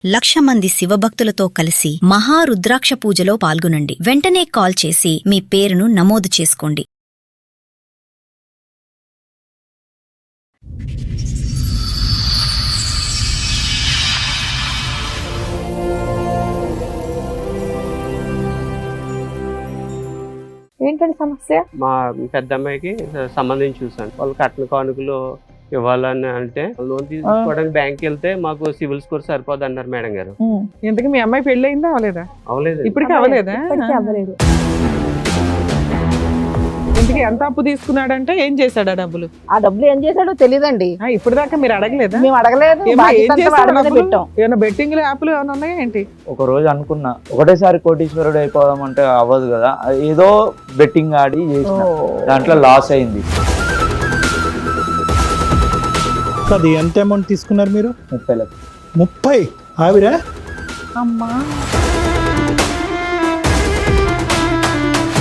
1,00,000 మంది శివభక్తులతో కలిసి మహారుద్రాక్ష పూజలో పాల్గొనండి. వెంటనే కాల్ చేసి మీ పేరును నమోదు చేసుకోండి. ఏంటండి సమస్య? మా పెద్ద అమ్మాయికి సంబంధించి చూసాను. వాళ్ళు కట్న కానుకలు ఇవ్వాలని అంటే లోన్ తీసుకోవడానికి బ్యాంక్ వెళ్తే మాకు సివిల్ స్కోర్ సరిపోదు అన్నారు మేడం గారు. ఇంతకీ మీ అమ్మాయి పెళ్లి అయిందా అవలేదా? అవలేదు. ఇప్పటికీ అవలేదా? అవ్వలేదు. ఇంతకీ ఎంత అప్పు తీసుకున్నాడంటే ఏం చేశాడు ఆ డబ్బులు? ఆ డబ్బులు ఏం చేశాడో తెలియదండి. ఇప్పుడు దాకా మీరు అడగలేదా? మేము అడగలేదు. ఏం బాధ్యత అంతా వాడి మీద చేశాడు? పెట్టాం. ఏమైనా బెట్టింగ్లు యాప్లు ఏమైనా ఉన్నాయా ఏంటి? ఒక రోజు అనుకున్నా ఒకటేసారి కోటీశ్వరుడు అయిపోదాం అంటే అవ్వదు కదా, ఏదో బెట్టింగ్ ఆడి చేసిన దాంట్లో లాస్ అయింది. అది ఎంత అమౌంట్ తీసుకున్నారు మీరు? 30 లక్షలు. 30? ఆవిరా? అమ్మా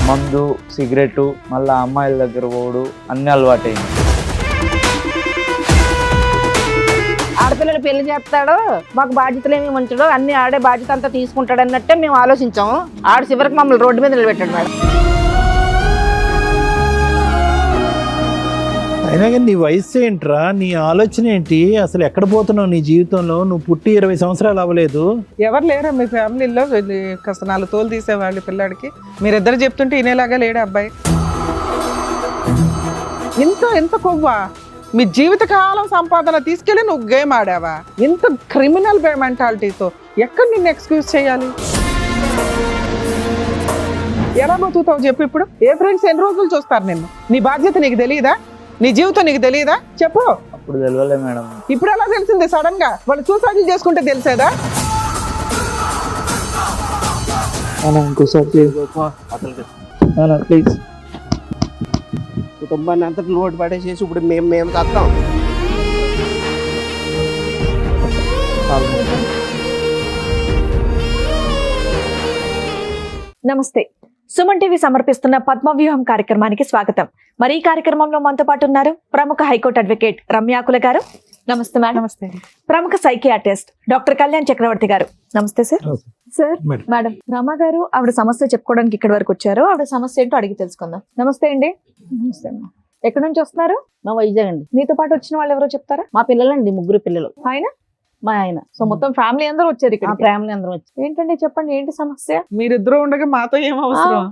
మందు, సిగరెట్, మళ్ళీ అమ్మాయిల దగ్గర పోడు అన్ని అలవాటైంది. ఆడపిల్లలు పెళ్లి చేస్తాడో మాకు బాధ్యతలు ఏమి ఉంచడో అన్ని ఆడే బాధ్యత అంతా తీసుకుంటాడు అన్నట్టే మేము ఆలోచించాము. ఆడ చివరికి మమ్మల్ని రోడ్డు మీద నిలబెట్టాడు మేడం. అయినా కానీ నీ వయసు ఏంట్రా, నీ ఆలోచన ఏంటి, అసలు ఎక్కడ పోతున్నావు నీ జీవితంలో? నువ్వు పుట్టి 20 సంవత్సరాలు అవ్వలేదు. ఎవరు లేరా మీ ఫ్యామిలీలో కాస్త 4 తోలు తీసేవాళ్ళు పిల్లాడికి? మీరిద్దరు చెప్తుంటే వినేలాగా లేడు అబ్బాయి. ఎంత కొవ్వా? మీ జీవితకాలం సంపాదన తీసుకెళ్ళి నువ్వు గేమ్ ఆడావా? ఇంత క్రిమినల్ మెంటాలిటీతో ఎక్కడ నిన్ను ఎక్స్క్యూజ్ చేయాలి? ఎలా బతుకుతావు చెప్పు? ఇప్పుడు ఏ ఫ్రెండ్స్ ఎన్ని రోజులు చూస్తారు నిన్ను? నీ బాధ్యత నీకు తెలియదా? నీ జీవితం నీకు తెలియదా? చెప్పు. అప్పుడు తెలియలే మేడం. ఇప్పుడు ఎలా తెలిసింది సడన్ గా? వాళ్ళు సూసైడ్లు చేసుకుంటే తెలిసేదా? ఇంకోసారి ప్లీజ్. కుటుంబాన్ని అంతా లోటు పడేసేసి ఇప్పుడు మేము కత్తాం. నమస్తే. సుమన్ టీవీ సమర్పిస్తున్న పద్మవ్యూహం కార్యక్రమానికి స్వాగతం. మరి ఈ కార్యక్రమంలో మనతో పాటు ఉన్నారు ప్రముఖ హైకోర్టు అడ్వకేట్ రమ్యాకుల గారు. నమస్తే మేడం. నమస్తే. ప్రముఖ సైకియాట్రిస్ట్ డాక్టర్ కళ్యాణ్ చక్రవర్తి గారు. నమస్తే సార్. సార్ మేడం రమ గారు ఆవిడ సమస్య చెప్పుకోవడానికి ఇక్కడి వరకు వచ్చారు. ఆవిడ సమస్య ఏంటో అడిగి తెలుసుకుందాం. నమస్తే అండి. నమస్తే. ఎక్కడి నుంచి వస్తున్నారు? మా వైజాగ్ అండి. మీతో పాటు వచ్చిన వాళ్ళు ఎవరో చెప్తారా? మా పిల్లలండి, 3 పిల్లలు. ఆయన మా ఆయన. సో మొత్తం ఫ్యామిలీ అందరూ వచ్చారు ఇక్కడ. ఫ్యామిలీ అందరం వచ్చి. ఏంటండి చెప్పండి, ఏంటి సమస్య? మీరిద్దరు ఉండగా మాతో ఏం అవసరం?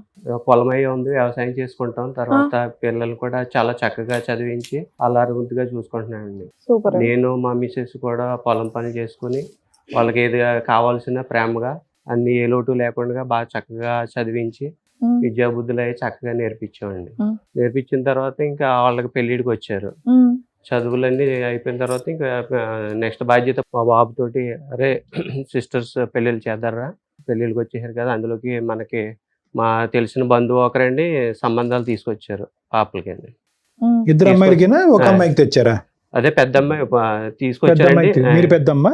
పొలమయ్య ఉంది, వ్యవసాయం చేసుకుంటాం. తర్వాత పిల్లలు కూడా చాలా చక్కగా చదివించి అల్లారుముద్దుగా చూసుకుంటున్నానండి. సూపర్. నేను మా మిసెస్ కూడా పొలం పని చేసుకుని వాళ్ళకి ఏది కావాల్సిన ప్రేమగా అన్ని ఏ లోటు లేకుండా బాగా చక్కగా చదివించి విద్యా బుద్ధులు అవి చక్కగా నేర్పించామండి. నేర్పించిన తర్వాత ఇంకా వాళ్ళకి పెళ్లిడికి వచ్చారు. చదువులన్నీ అయిపోయిన తర్వాత ఇంకా నెక్స్ట్ బాధ్యత మా బాబుతోటి, అరే సిస్టర్స్ పెళ్ళిళ్ళు చేద్దారా, పెళ్ళిళ్ళకి వచ్చేసారు కదా, అందులోకి మనకి మా తెలిసిన బంధువు ఒకరండి సంబంధాలు తీసుకొచ్చారు పాపలకి. ఇద్దరు అమ్మాయిలకినా ఒక అమ్మాయికి తెచ్చారా? అదే పెద్ద అమ్మాయి తీసుకొచ్చారండి. మీరు పెద్దమ్మ,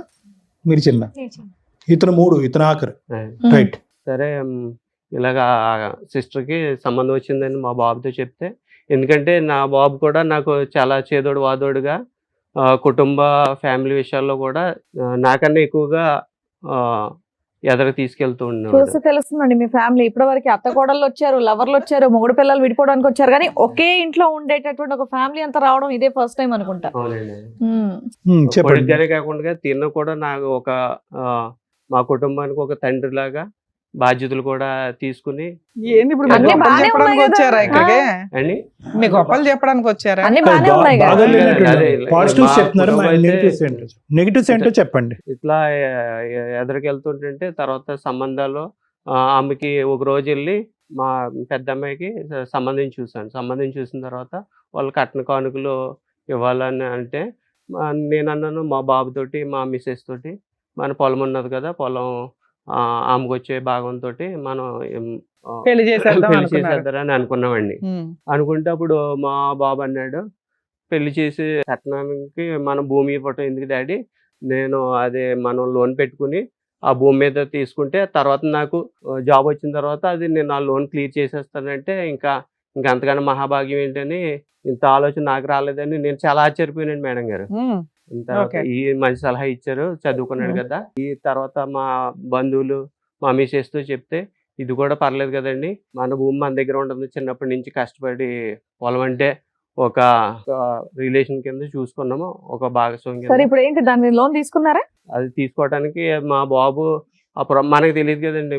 మీరు చిన్న, ఇతను 3, ఇతను ఆఖరు. రైట్. సరే ఇలాగా సిస్టర్కి సంబంధం వచ్చిందని మా బాబుతో చెప్తే, ఎందుకంటే నా బాబు కూడా నాకు చాలా చేదోడు వాదోడుగా కుటుంబ ఫ్యామిలీ విషయాల్లో కూడా నాకన్నా ఎక్కువగా ఎదరికి తీసుకెళ్తూ ఉన్నాడు. చూసి తెలుస్తుందండి మీ ఫ్యామిలీ. ఇప్పటి వరకు అత్త కోడళ్ళు వచ్చారు, లవర్లు వచ్చారు, మొగుడు పిల్లలు విడిపోవడానికి వచ్చారు, కానీ ఒకే ఇంట్లో ఉండేటటువంటి ఒక ఫ్యామిలీ అంతా రావడం ఇదే ఫస్ట్ టైం అనుకుంటా. అవునండి. కొడుకుగానే కాకుండా తిన్న కూడా నాకు ఒక మా కుటుంబానికి ఒక తండ్రి లాగా బాధ్యతలు కూడా తీసుకుని. ఏంది ఇప్పుడు చెప్పడానికి వచ్చారా ఇక్కడికి? అని మీ గొప్పలు చెప్పడానికి వచ్చారా? నెగిటివ్స్ ఏంటో చెప్పండి. ఇట్లా ఎదరికి వెళ్తుంటే తర్వాత సంబంధాలు ఆమెకి ఒక రోజు వెళ్ళి మా పెద్ద అమ్మాయికి సంబంధం చూసిన తర్వాత వాళ్ళు కట్న కానుకలు ఇవ్వాలని అంటే నేను అన్నాను మా బాబుతోటి, మా మిసెస్ తోటి, మన పొలం ఉన్నది కదా, పొలం ఆమెకు వచ్చే భాగంతో మనం పెళ్లి చేసేద్దారని అనుకున్నామండి. అనుకుంటే అప్పుడు మా బాబు అన్నాడు, పెళ్లి చేసి కట్నానికి మనం భూమి ఇవ్వటం ఎందుకు డాడీ, నేను అదే మనం లోన్ పెట్టుకుని ఆ భూమి మీద తీసుకుంటే తర్వాత నాకు జాబ్ వచ్చిన తర్వాత అది నేను ఆ లోన్ క్లియర్ చేసేస్తానంటే ఇంకా అంతకన్నా మహాభాగ్యం ఏంటని, ఇంత ఆలోచన నాకు రాలేదని నేను చాలా ఆశ్చర్యపోయానండి మేడం గారు. తర్వాత Okay. ఈ మంచి సలహా ఇచ్చారు, చదువుకున్నాడు కదా. ఈ తర్వాత మా బంధువులు మా మిసెస్తో చెప్తే ఇది కూడా పర్లేదు కదండి, మన భూమి మన దగ్గర ఉంటుంది, చిన్నప్పటి నుంచి కష్టపడి పొలం అంటే ఒక రిలేషన్ కింద చూసుకున్నాము, ఒక భాగస్వామి సరే కింద. ఇప్పుడు ఏంటి దాని మీద లోన్ తీసుకున్నారా? అది తీసుకోవడానికి మా బాబు అప్పుడు మనకు తెలియదు కదండి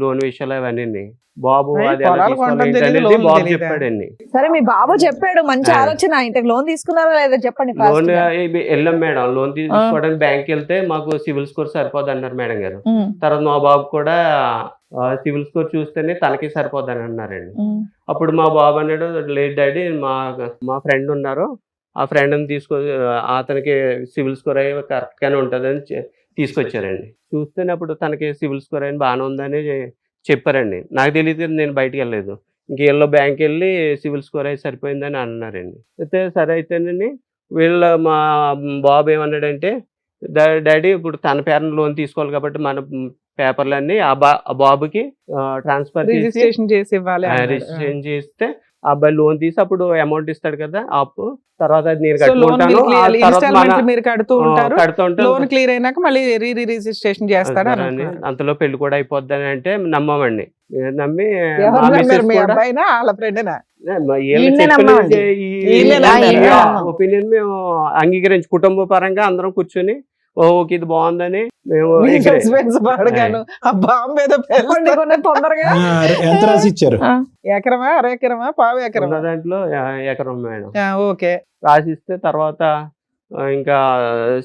లోన్ విషయాలు అవన్నీ. బాబు అయ్య, అది ఎలా పొలాలు తీసుకోవాలి కొనడం ఏంటి తెలీదు, అనేది లోన్లు బాబు తెలీదా? చెప్పాడండి. సరే మీ బాబు చెప్పాడు, మంచి ఆ. ఆలోచన. ఇంతకు లోన్ తీసుకున్నారా లేదా చెప్పండి fast లోన్ గా. వెళ్ళాం మేడం, లోన్ తీసుకోవడానికి బ్యాంక్ వెళ్తే మాకు సివిల్ స్కోర్ సరిపోదు అన్నారు మేడం గారు. తర్వాత మా బాబు కూడా సివిల్ స్కోర్ చూస్తేనే తనకి సరిపోద్ది అని అన్నారండి. అప్పుడు మా బాబు అన్నాడు, లేదు డాడీ, మా ఫ్రెండ్ ఉన్నారు, ఆ ఫ్రెండ్ని అతనికి సివిల్ స్కోర్ అయ్యి కరెక్ట్గానే ఉంటుందని తీసుకొచ్చారండి. చూస్తేనే అప్పుడు తనకి సివిల్ స్కోర్ అయిన బాగానే ఉందని చెప్పారండి. నాకు తెలియదు కదా, నేను బయటికి వెళ్ళలేదు. ఇంకేళ్ళలో బ్యాంక్ వెళ్ళి సివిల్ స్కోర్ అయి సరిపోయిందని అన్నారండి. అయితే సరే అయితేనండి, మా బాబు ఏమన్నాడంటే, డాడీ ఇప్పుడు తన పేరున లోన్ తీసుకోవాలి కాబట్టి మన పేపర్లన్నీ ఆ బాబుకి ట్రాన్స్ఫర్ చేసి రిజిస్ట్రేషన్ చేసి ఇవ్వాలి అన్నాడు. రిజిస్ట్రేషన్ చేస్తే ఆ అబ్బాయి లోన్ తీసి అప్పుడు అమౌంట్ ఇస్తాడు కదా అప్పు, తర్వాత అది నేను సో లోన్ కట్టుకుంటాను, ఆ తర్వాత ఇన్స్టాల్మెంట్ మీరు కడుతూ ఉంటారు, కడుతూ ఉంటాను. లోన్ క్లియర్ అయినాక మళ్ళీ రిజిస్ట్రేషన్ చేస్తాడు అని అని అంటున్నారు. అంతలో పెళ్లి కూడా అయిపోద్దని అంటే నమ్మామండి. నమ్మి ఎవరు మా నమ్మారు? మిస్సెస్ మీ కూడా అబ్బాయినా వాళ్ళ ఫ్రెండేనా? ఈయన్నే నమ్మామండి. ఈయన్నే నమ్మాం. ఒపీనియన్ మేము అంగీకరించి కుటుంబ పరంగా అందరం కూర్చొని ఓకే ఇది బాగుందని మేము సస్పెన్స్ పాడగాను ఆ బాంబు ఏదో కొన్ని కొన్ని తొందరగా ఎంత రాసి ఇచ్చారు? ఎకరమా అర ఎకరమా పావు ఉన్న ఎకరమా? దాంట్లో ఎకరం మేడం ఓకే. రాసిస్తే తర్వాత ఇంకా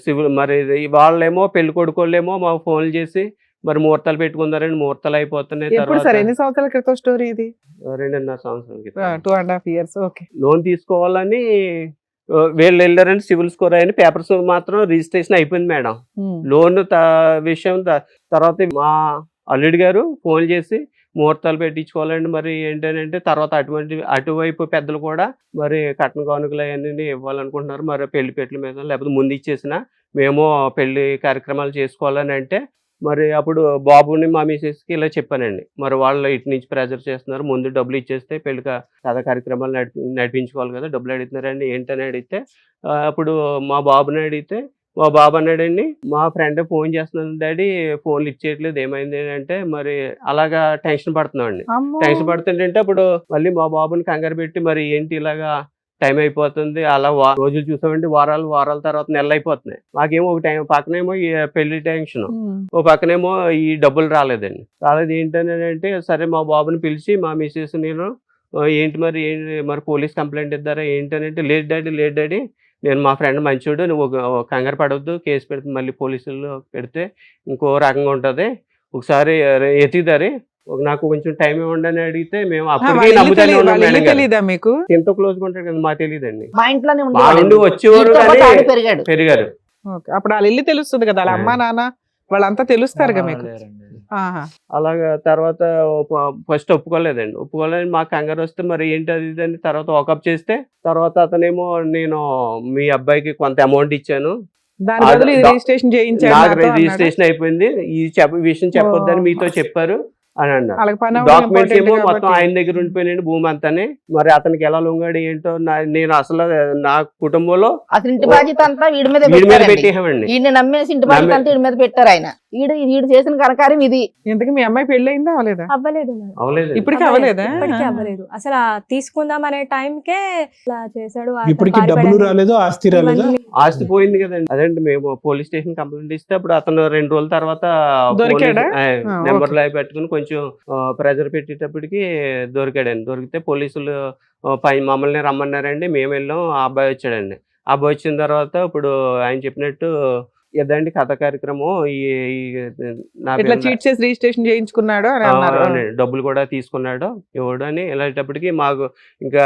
సివిల్ మరి వాళ్ళేమో పెళ్లి కొడుకోళ్ళేమో మాకు ఫోన్లు చేసి మరి ముహూర్తాలు పెట్టుకున్నారండి, ముహూర్తాలు అయిపోతున్నాయి. ఎప్పుడు సార్, తర్వాత ఎన్ని సంవత్సరాల క్రితం స్టోరీ ఇది? 2.5 సంవత్సరాల క్రితం 2.5 years. ఓకే. లోన్ తీసుకోవాలని వీళ్ళు వెళ్ళారండి, సివిల్ స్కోర్ అయిన పేపర్స్ మాత్రం రిజిస్ట్రేషన్ అయిపోయింది మేడం. లోన్ విషయం తర్వాత మా అల్లుడి గారు ఫోన్ చేసి ముహూర్తాలు పెట్టించుకోవాలండి, మరి ఏంటంటే తర్వాత అటువైపు పెద్దలు కూడా మరి కట్న కానుకలు అవన్నీ ఇవ్వాలనుకుంటున్నారు, మరి పెళ్లి పెట్ల మీద లేకపోతే ముందు ఇచ్చేసిన మేము పెళ్లి కార్యక్రమాలు చేసుకోవాలని అంటే, మరి అప్పుడు బాబుని మా మిసెస్కి ఇలా చెప్పానండి. మరి వాళ్ళు ఇటు నుంచి ప్రెజర్ చేస్తున్నారు, ముందు డబ్బులు ఇచ్చేస్తే పెళ్లి కథ కార్యక్రమాలు నడిపించుకోవాలి కదా, డబ్బులు అడుగుతున్నారండి ఏంటని అడిగితే, అప్పుడు మా బాబుని అడిగితే మా బాబు అన్నాడండి, మా ఫ్రెండ్ ఫోన్ చేస్తున్నాను డాడీ, ఫోన్లు ఇచ్చేయట్లేదు, ఏమైంది అంటే మరి అలాగా టెన్షన్ పడుతున్నామండి. టెన్షన్ పడుతుంటే అప్పుడు మళ్ళీ మా బాబుని కంగారు పెట్టి, మరి ఏంటి ఇలాగా టైం అయిపోతుంది, అలా రోజులు చూసామండి, వారాల తర్వాత నెలలు అయిపోతున్నాయి. మాకేమో ఒక టైం పక్కనేమో ఈ పెళ్లి టెన్షన్, ఓ పక్కనేమో ఈ డబ్బులు రాలేదు ఏంటని అంటే, సరే మా బాబుని పిలిచి మా మిసెస్ నేను ఏంటి మరి పోలీస్ కంప్లైంట్ ఇద్దారా ఏంటని అంటే, లేదు డాడీ నేను మా ఫ్రెండ్ మంచోడు, నువ్వు కంగారు పడవద్దు, కేసు పెడితే మళ్ళీ పోలీసులు పెడితే ఇంకో రకంగా ఉంటుంది, ఒకసారి ఎతిదారి నాకు కొంచెం టైం ఇవ్వండి అని అడిగితే మేము అప్పటికే నమ్ముతానే ఉన్నాం మేడం. తెలీదా మీకు? ఎంతో క్లోజ్ ఉంటాడు కదా, మాకు తెలియదండి. మా ఇంట్లోనే మా నుండి వచ్చేవారు వీళ్ళతో పాటు కానీ ఆడి పెరిగాడు. పెరిగారు. ఓకే. అప్పుడు వాళ్ళ ఇల్లు తెలుస్తుంది కదా, వాళ్ళ అమ్మా నాన్న వాళ్ళంతా తెలుస్తారుగా మీకు. ఆహా. అలాగా తర్వాత ఫస్ట్ ఒప్పుకోలేదండి. మాకు కంగారు వస్తే మరి ఏంటి అది ఇది అని తర్వాత వాకప్ చేస్తే, తర్వాత అతనేమో నేను మీ అబ్బాయికి కొంత అమౌంట్ ఇచ్చాను, దాని బదులు ఇది రిజిస్ట్రేషన్ చేయించాడు నాకు నాతో అన్నాడా? రిజిస్ట్రేషన్ అయిపోయింది, ఈ విషయం చెప్పొద్దని మీతో చెప్పారు అని అన్నారు. వాళ్ళకి పని అవ్వడం డాక్యుమెంట్స్ ఏమో important మొత్తం కాబట్టి. ఆయన దగ్గర ఉండిపోయినండి భూమి అంతానే. మరి అతనికి ఎలా లొంగాడు ఏంటో నేను అసలు నా కుటుంబంలో అసలు ఇంటి బాధ్యత అంతా వీడి మీద వీడి మీద పెట్టారండి. పెట్టేసామండి. ఈయన నమ్మేసి ఇంటి బాధ్యత అంతా వీడి మీద పెట్టారు ఆయన. వీడు చేసిన కనకార్యం ఇది. ఇంతకీ మీ అమ్మాయి పెళ్లి అయిందా అవలేదా? అవ్వలేదు మేడం. అవలేదు. ఇప్పటికీ అవలేదా? ఇప్పటికీ అవ్వలేదు. అసలు ఆ తీసుకుందాం అనే టైంకే ఇలా చేశాడు. ఆ ఇప్పటికి పారిపోయాడు. డబ్బులు రాలేదు, ఆస్తి రాలేదు. ఇవన్నీ ఆస్తి పోయింది కదండి. అదేంటి మేము పోలీస్ స్టేషన్ కంప్లైంట్ ఇస్తే అప్పుడు అతను 2 రోజుల తర్వాత దొరికాడా? నెంబర్లు అవి పెట్టుకుని కొంచెం ప్రెజర్ పెట్టేటప్పటికి దొరికాడండి. దొరికితే పోలీసులు మమ్మల్ని రమ్మన్నారండి, మేము వెళ్ళాం. ఆ అబ్బాయి వచ్చాడండి. ఆ అబ్బాయి వచ్చిన తర్వాత ఇప్పుడు ఆయన చెప్పినట్టు ఏదండి కథ కార్యక్రమం ఇట్లా చీట్ చేసి రిజిస్ట్రేషన్ చేయించుకున్నాడు అని అన్నారు. డబ్బులు కూడా తీసుకున్నాడు ఇవ్వడు అని. వెళ్ళేటప్పటికి మాకు ఇంకా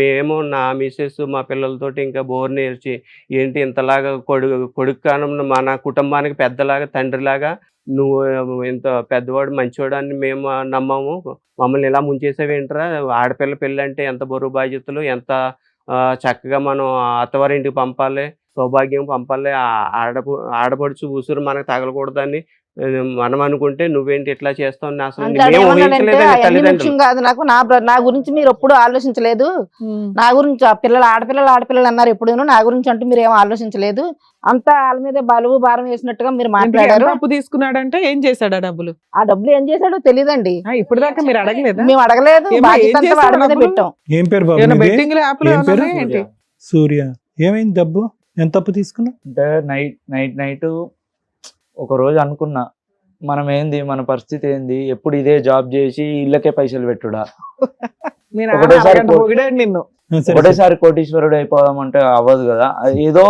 మేము నా మిసెస్ మా పిల్లలతోటి ఇంకా బోర్ నేర్చి ఏంటి ఇంతలాగా కొడుకు కానం మన కుటుంబానికి పెద్దలాగా తండ్రిలాగా నువ్వు ఇంత పెద్దవాడు మంచివాడు అని మేము నమ్మాము, మమ్మల్ని ఇలా ముంచేసావేంట్రా, ఆడపిల్ల పెళ్ళి అంటే ఎంత బరువు బాధ్యతలు, ఎంత చక్కగా మనం అత్తవారింటికి పంపాలి, సౌభాగ్యం పంపాలి, ఆడపడుచు ఉసురు మనకు తగలకూడదని మనం అనుకుంటే నువ్వేంటి ఇట్లా చేస్తావు అసలు అంటే మేము అదేమన్నాడంటే ఊహించలేదండి అవన్నీ ముఖ్యం తల్లిదండ్రులు. కాదు నాకు, నా గురించి మీరు ఎప్పుడు ఆలోచించలేదు, నా గురించి ఆ ఆడపిల్లలు అన్నారు ఎప్పుడూను, నా గురించి అంటూ మీరు ఏం ఆలోచించలేదు, అంతా వాళ్ళ మీద బలువు భారం వేసినట్టుగా మీరు ఇంతకీ మాట్లాడారు. ఎంత అప్పు తీసుకున్నాడంటే ఏం చేశాడు ఆ డబ్బులు? ఆ డబ్బులు ఏం చేశాడో తెలియదండి, ఇప్పుడు దాకా మీరు అడగలేదా? మేము అడగలేదు, ఏమ్మా, బాధ్యత ఏం అంతా చేశాడు వాడి మీద డబ్బులు? పెట్టాం. ఏం పేరు బాబు ఏమైనా మీది? బెట్టింగ్ యాప్లు ఏం పేరు? ఏంటి? సూర్య. ఏమైంది డబ్బు? ఎంత అప్పు తీసుకున్నావు? అంటే నైట్ ఒక రోజు అనుకున్నా, మనం ఏంది, మన పరిస్థితి ఏంది, ఎప్పుడు ఇదే జాబ్ చేసి ఇళ్ళకే పైసలు పెట్టుడా, మీ నాన్న ఒకటేసారి అరగంట పొగిడాడు నిన్ను. సరే, ఒకటేసారి కోటీశ్వరుడు అయిపోదాం అంటే అవ్వదు కదా. ఏదో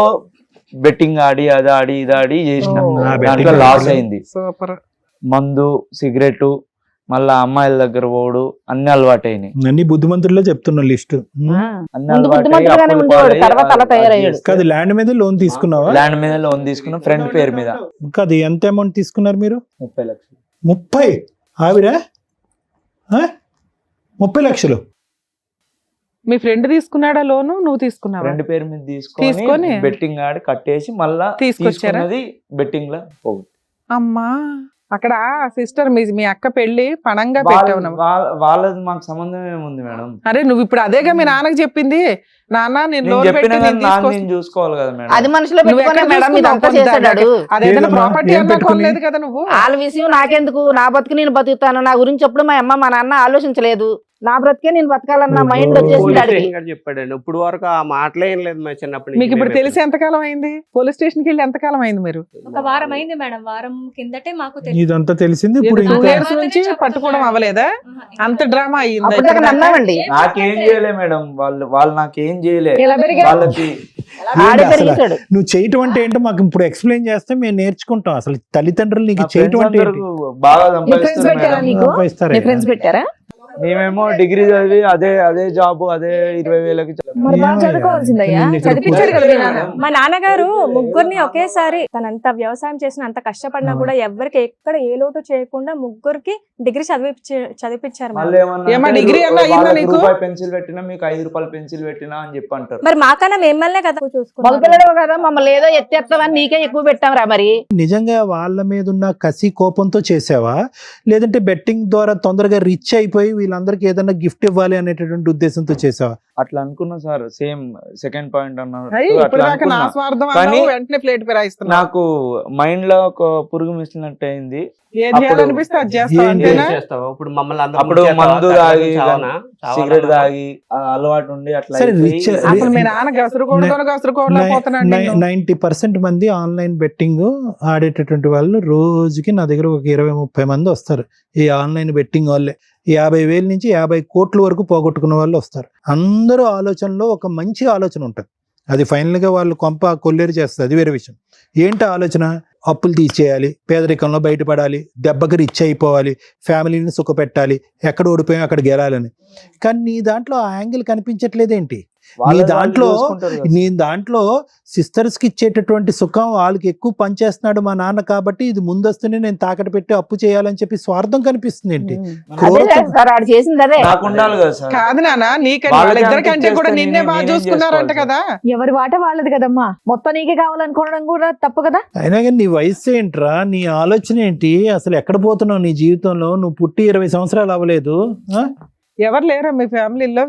బెట్టింగ్ ఆడి అది ఆడి ఇది ఆడి చేసిన, ఆ దాంట్లో betting లాస్ ఆటలు. అయింది. సూపర్. మందు, సిగరెట్, మళ్ళా అమ్మాయిల దగ్గర పోడు, అన్ని అలవాటు అయినాయి. అన్ని బుద్ధిమంతుల్లో చెప్తున్నా లిస్ట్. అన్ని ముందు అలవాటు బుద్ధిమంతుడుగానే ఉండేవాడు, తర్వాత అలా తయారయ్యాడు. కాదు, ల్యాండ్ మీద లోన్ తీసుకున్నావా? ల్యాండ్ మీద లోన్ తీసుకున్న, ఫ్రెండ్ పేరు మీద కాదు, ఎంత అమౌంట్ తీసుకున్నారు మీరు? 30 లక్షలు. 30? ఆవిడ 30 లక్షలు? మీ ఫ్రెండ్ తీసుకున్నాడా లోను, నువ్వు తీసుకున్నావా? ఫ్రెండ్ పేరు మీద తీసుకొని తీసుకొని బెట్టింగ్ ఆడి కట్టేసి మళ్ళా తీసుకొచ్చారా? తీసుకున్నది బెట్టింగ్ లా పోగు. అమ్మా, అక్కడ సిస్టర్ మీ అక్క పెళ్లి పణంగా పెట్టావు నువ్వు. వాళ్ళది మాకు సంబంధం ఏముంది మేడం? అరే నువ్వు ఇప్పుడు అదేగా మీ నాన్నకి చెప్పింది, నాన్న నేను నేను లోన్ చెప్పిన పెట్టి కానీ నేను నాన్న తీసుకొస్తా. నేను చూసుకోవాలి కదా మేడం. అది మనసులో నువ్వు పెట్టుకునే ఎక్కడ మేడం ఇదంతా చూసుకున్నావు చేశాడు. అదేదైనా ఏదమ్మా? ప్రాపర్టీ ఏం అన్నా పెట్టుకుని? కొనలేదు కదా నువ్వు. వాళ్ళ విషయం నాకెందుకు, నా బతుకు నేను బతుకుతాను, నా గురించి ఎప్పుడు మా అమ్మ మా నాన్న ఆలోచించలేదు, నా బ్రతికే నేను బతకాలన్న మైండ్ వచ్చేసింది పోలీస్ అడిగి. స్టేషన్ గారు చెప్పాడండి, ఇప్పుడు వరకు ఆ మాటలే ఏం లేదు మా చిన్నప్పటి మీకు ఇప్పుడు నుంచి. తెలిసి ఎంతకాలం అయింది? పోలీస్ స్టేషన్ కి వెళ్ళి ఎంతకాలం అయింది మీరు? ఒక వారం అయింది మేడం, వారం కిందటే మాకు ఇదంతా తెలిసింది ఇప్పుడు. 2 ఇంకా years నుంచి పట్టుకోవడం అవ్వలేదా? అంత డ్రామా అయ్యిందా? అప్పటిదాకా నమ్మామండి, నాకేం చేయలే మేడం, వాళ్ళు నాకేం చేయలే. ఎలా పెరిగారు? వాళ్ళకి ఆడే అసలు పెరిగాడు. నువ్వు చేయటం అంటే ఏంటో మాకు ఇప్పుడు ఎక్స్ప్లెయిన్ చేస్తే మేము నేర్చుకుంటాం. అసలు తల్లిదండ్రులు నీకు నా చేయటం friends అంటే అందరూ బాగా ఫ్రెండ్స్ సంపాదిస్తారు పెట్టారా మేడం. నీకు? సంపాదిస్తారా? నీ ఫ్రెండ్స్ పెట్టారా? మేమేమో డిగ్రీ చదివి అదే జాబ్, అదే 20,000కి మరి బాగా ఏమయ్యా? చదువుకోవాల్సిందయ్యా, నిన్ను ఇక్కడ చదివించాడు కదా మీ నాన్న. మా నాన్నగారు ముగ్గురిని ఒకేసారి తనంత వ్యవసాయం చేసిన అంత కష్టపడినా కూడా ఎవరికి ఎక్కడ ఏ లోటు చేయకుండా ముగ్గురికి డిగ్రీ చదివిపించారు మళ్ళీ మేడం. ఏమన్నా ఏమ్మా, అంటే డిగ్రీ అన్నా అయ్యిందా వాళ్ళకి నీకు? రూపాయి పెన్సిల్ పెట్టినా మీకు 5 రూపాయల పెన్సిల్ పెట్టినా అని చెప్పి అంటారు. మరి మాకన్నా మిమ్మల్నే కదా చూసుకున్నారు. మగపిల్లడు కదా, మమ్మల్ని ఏదో ఎత్తేస్తామని నీకే ఎక్కువ పెట్టాంరా మరి. నిజంగా వాళ్ళ మీద ఉన్న కసి కోపంతో చేసావా, లేదంటే బెట్టింగ్ ద్వారా తొందరగా రిచ్ అయిపోయి వీళ్ళందరికీ ఏదైనా గిఫ్ట్ ఇవ్వాలి అనేటటువంటి ఉద్దేశంతో చేసావా? అట్లా అనుకున్నా సార్, సేమ్ సెకండ్ పాయింట్ అన్నారు. అయ్యి, ఇప్పుడు అట్లా దాకా నా అనుకున్నా. స్వార్థం కానీ అన్నావు, వెంటనే ప్లేట్ ఫిరాయిస్తున్నావు. నాకు మైండ్ లో ఒక పురుగు మిసిలినట్టు అయింది. ఏం చేయాలనిపిస్తే అది చేస్తావు ఏంటి? అంతేనా? చేస్తావా? ఇప్పుడు మమ్మల్ని అందరూ అప్పుడు ముంచేస్తావా? మందు తాగి చావనా? సిగరెట్ చావాలా? తాగి ఆ అలవాటు ఉండి అట్లా సరే, అయిపోయి రిచ్ అసలు మీ నాన్న గసరుకోవడం పోతున్నాడు నిన్ను. 90% మంది ఆన్లైన్ బెట్టింగ్ ఆడేటటువంటి వాళ్ళు రోజుకి నా దగ్గర ఒక 20-30 మంది వస్తారు. ఈ ఆన్లైన్ బెట్టింగ్ వాళ్ళే 50,000 నుంచి 50 కోట్ల వరకు పోగొట్టుకున్న వాళ్ళు వస్తారు. అందరూ ఆలోచనలో ఒక మంచి ఆలోచన ఉంటుంది, అది ఫైనల్గా వాళ్ళు కొంప కొల్లేరు చేస్తుంది, అది వేరే విషయం. ఏంటి ఆలోచన? అప్పులు తీర్చేయాలి, పేదరికంలో బయటపడాలి, దెబ్బకి రిచ్ అయిపోవాలి, ఫ్యామిలీని సుఖపెట్టాలి, ఎక్కడ ఓడిపోయాం అక్కడ గెలాలని. కానీ నీ దాంట్లో ఆ యాంగిల్ కనిపించట్లేదేంటి? నీ దాంట్లో సిస్టర్స్ కి ఇచ్చేటటువంటి సుఖం వాళ్ళకి ఎక్కువ పనిచేస్తున్నాడు మా నాన్న, కాబట్టి ఇది ముందస్తునే నేను తాకట్టు పెట్టి అప్పు చేయాలని చెప్పి స్వార్థం కనిపిస్తుంది ఏంటి? అదే చేస్తారు, ఆడు చేసింది అదే. నాకు ఉండాలి కదా సార్. కాదు నాన్న, నీకంటే వాళ్ళకి వాళ్ళిద్దరికంటే కూడా అనిపించేస్తే నిన్నే బాగా నేనేం చూసుకున్నారంట చేసుకోవాలి కదా. ఎవరి వాట వాళ్ళది కదమ్మా, మొత్తం నీకే కావాలనుకోవడం కూడా తప్పు కదా. అయినా కానీ నీ వయసు ఏంట్రా, నీ ఆలోచన ఏంటి, అసలు ఎక్కడ పోతున్నావు నీ జీవితంలో? నువ్వు పుట్టి 20 సంవత్సరాలు అవ్వలేదు. ఎవరు లేరా మీ ఫ్యామిలీలో